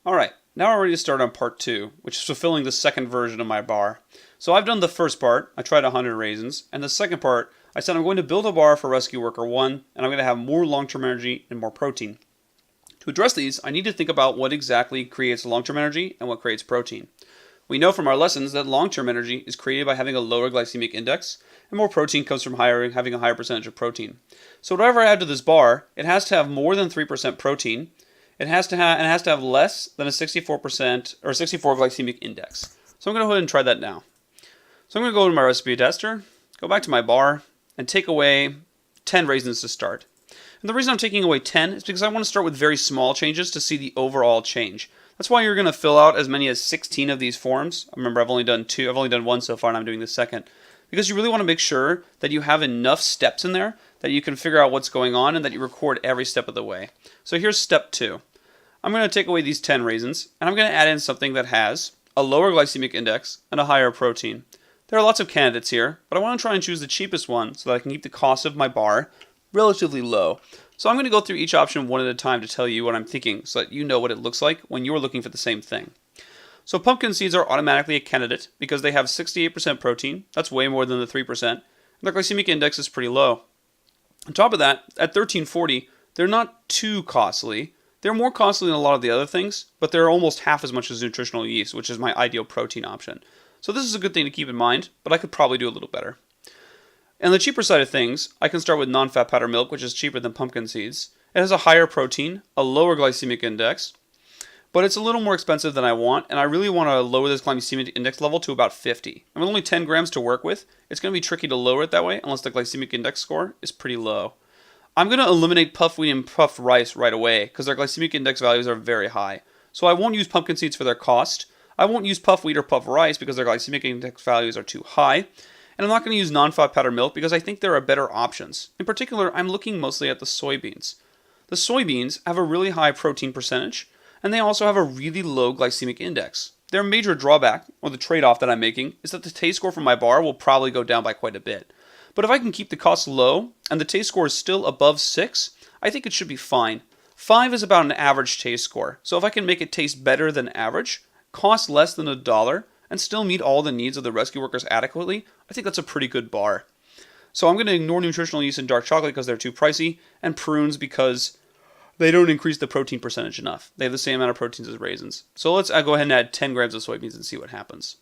Alright, now we're ready to start on part 2, which is fulfilling the second version of my bar. So I've done the first part, I tried 100 raisins, and the second part, I said I'm going to build a bar for Rescue Worker 1, and I'm going to have more long-term energy and more protein. To address these, I need to think about what exactly creates long-term energy and what creates protein. We know from our lessons that long-term energy is created by having a lower glycemic index, and more protein comes from having a higher percentage of protein. So whatever I add to this bar, it has to have more than 3% protein. It has to have less than a 64% or 64 glycemic index. So I'm going to go ahead and try that now. So I'm going to go to my recipe tester, go back to my bar, and take away 10 raisins to start. And the reason I'm taking away 10 is because I want to start with very small changes to see the overall change. That's why you're going to fill out as many as 16 of these forms. Remember, I've only done one so far, and I'm doing the second. Because you really want to make sure that you have enough steps in there that you can figure out what's going on and that you record every step of the way. So here's step 2. I'm going to take away these 10 raisins, and I'm going to add in something that has a lower glycemic index and a higher protein. There are lots of candidates here, but I want to try and choose the cheapest one so that I can keep the cost of my bar relatively low. So I'm going to go through each option one at a time to tell you what I'm thinking so that you know what it looks like when you're looking for the same thing. So pumpkin seeds are automatically a candidate because they have 68% protein. That's way more than the 3%. And their glycemic index is pretty low. On top of that, at $13.40, they're not too costly. They're more costly than a lot of the other things, but they're almost half as much as nutritional yeast, which is my ideal protein option. So this is a good thing to keep in mind, but I could probably do a little better. On the cheaper side of things, I can start with non-fat powder milk, which is cheaper than pumpkin seeds. It has a higher protein, a lower glycemic index, but it's a little more expensive than I want, and I really want to lower this glycemic index level to about 50. I'm only 10 grams to work with. It's going to be tricky to lower it that way unless the glycemic index score is pretty low. I'm going to eliminate puff wheat and puff rice right away because their glycemic index values are very high. So I won't use pumpkin seeds for their cost. I won't use puff wheat or puff rice because their glycemic index values are too high. And I'm not going to use non-fat powder milk because I think there are better options. In particular, I'm looking mostly at the soybeans. The soybeans have a really high protein percentage, and they also have a really low glycemic index. Their major drawback, or the trade-off that I'm making, is that the taste score for my bar will probably go down by quite a bit. But if I can keep the cost low, and the taste score is still above 6, I think it should be fine. 5 is about an average taste score, so if I can make it taste better than average, cost less than $1, and still meet all the needs of the rescue workers adequately, I think that's a pretty good bar. So I'm going to ignore nutritional yeast and dark chocolate because they're too pricey, and prunes because they don't increase the protein percentage enough. They have the same amount of proteins as raisins. So let's go ahead and add 10 grams of soybeans and see what happens.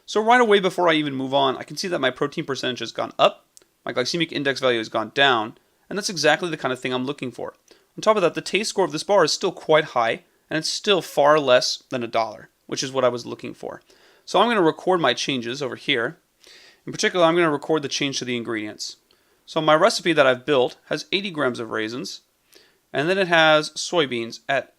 So right away before I even move on, I can see that my protein percentage has gone up, my glycemic index value has gone down, and that's exactly the kind of thing I'm looking for. On top of that, the taste score of this bar is still quite high, and it's still far less than $1, which is what I was looking for. So I'm going to record my changes over here. In particular, I'm going to record the change to the ingredients. So my recipe that I've built has 80 grams of raisins, and then it has soybeans at,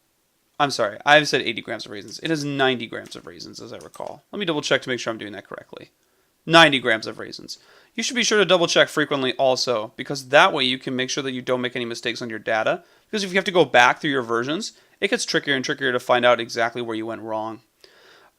I'm sorry, I've said 80 grams of raisins. It has 90 grams of raisins, as I recall. Let me double check to make sure I'm doing that correctly. 90 grams of raisins. You should be sure to double check frequently also, because that way you can make sure that you don't make any mistakes on your data. Because if you have to go back through your versions, it gets trickier and trickier to find out exactly where you went wrong.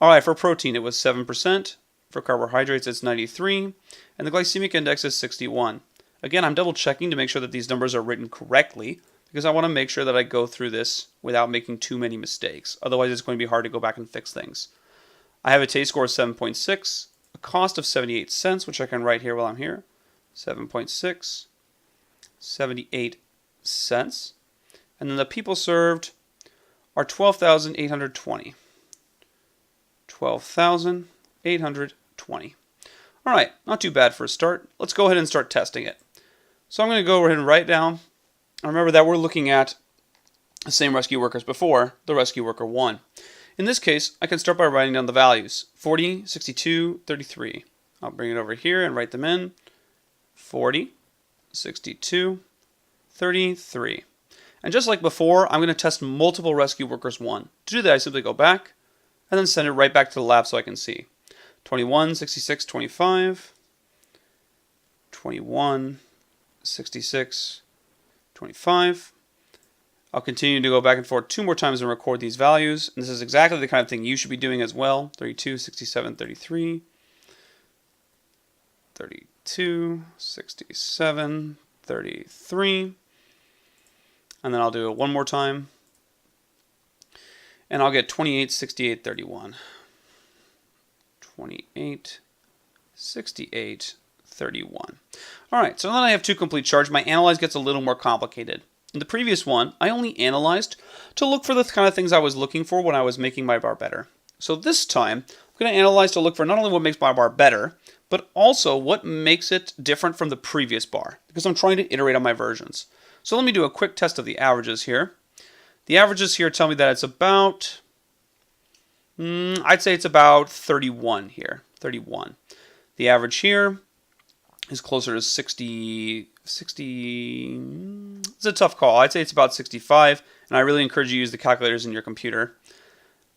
Alright, for protein it was 7%, for carbohydrates it's 93, and the glycemic index is 61. Again, I'm double checking to make sure that these numbers are written correctly, because I want to make sure that I go through this without making too many mistakes. Otherwise it's going to be hard to go back and fix things. I have a taste score of 7.6, a cost of 78 cents, which I can write here while I'm here. 7.6, 78 cents. And then the people served are 12,820. 12,820. Alright, not too bad for a start. Let's go ahead and start testing it. So I'm going to go ahead and write down. Remember that we're looking at the same rescue workers before, the rescue worker 1. In this case, I can start by writing down the values. 40, 62, 33. I'll bring it over here and write them in. 40, 62, 33. And just like before, I'm going to test multiple rescue workers 1. To do that, I simply go back and then send it right back to the lab so I can see. 21, 66, 25. 21, 66, 25. I'll continue to go back and forth 2 more times and record these values. And this is exactly the kind of thing you should be doing as well. 32, 67, 33. 32, 67, 33. And then I'll do it one more time. and I'll get 28, 68, 31. 28, 68, 31. All right, so now that I have two complete charts, my analyze gets a little more complicated. In the previous one, I only analyzed to look for the kind of things I was looking for when I was making my bar better. So this time, I'm going to analyze to look for not only what makes my bar better, but also what makes it different from the previous bar, because I'm trying to iterate on my versions. So let me do a quick test of the averages here. The averages here tell me that it's about, I'd say it's about 31 here, 31. The average here is closer to 60, it's a tough call. I'd say it's about 65, and I really encourage you to use the calculators in your computer.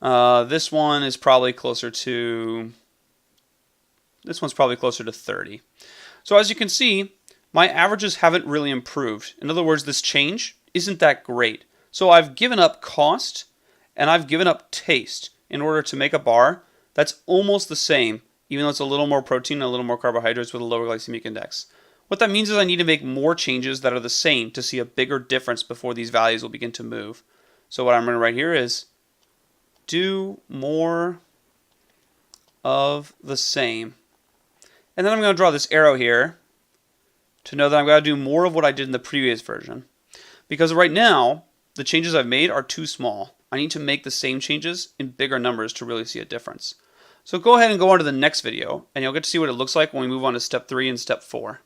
This one is probably closer to, this one's probably closer to 30. So as you can see, my averages haven't really improved. In other words, this change isn't that great. So I've given up cost and I've given up taste in order to make a bar that's almost the same, even though it's a little more protein and a little more carbohydrates with a lower glycemic index. What that means is I need to make more changes that are the same to see a bigger difference before these values will begin to move. So what I'm going to write here is do more of the same. And then I'm going to draw this arrow here to know that I'm going to do more of what I did in the previous version. Because right now, the changes I've made are too small. I need to make the same changes in bigger numbers to really see a difference. So go ahead and go on to the next video, and you'll get to see what it looks like when we move on to step 3 and step 4.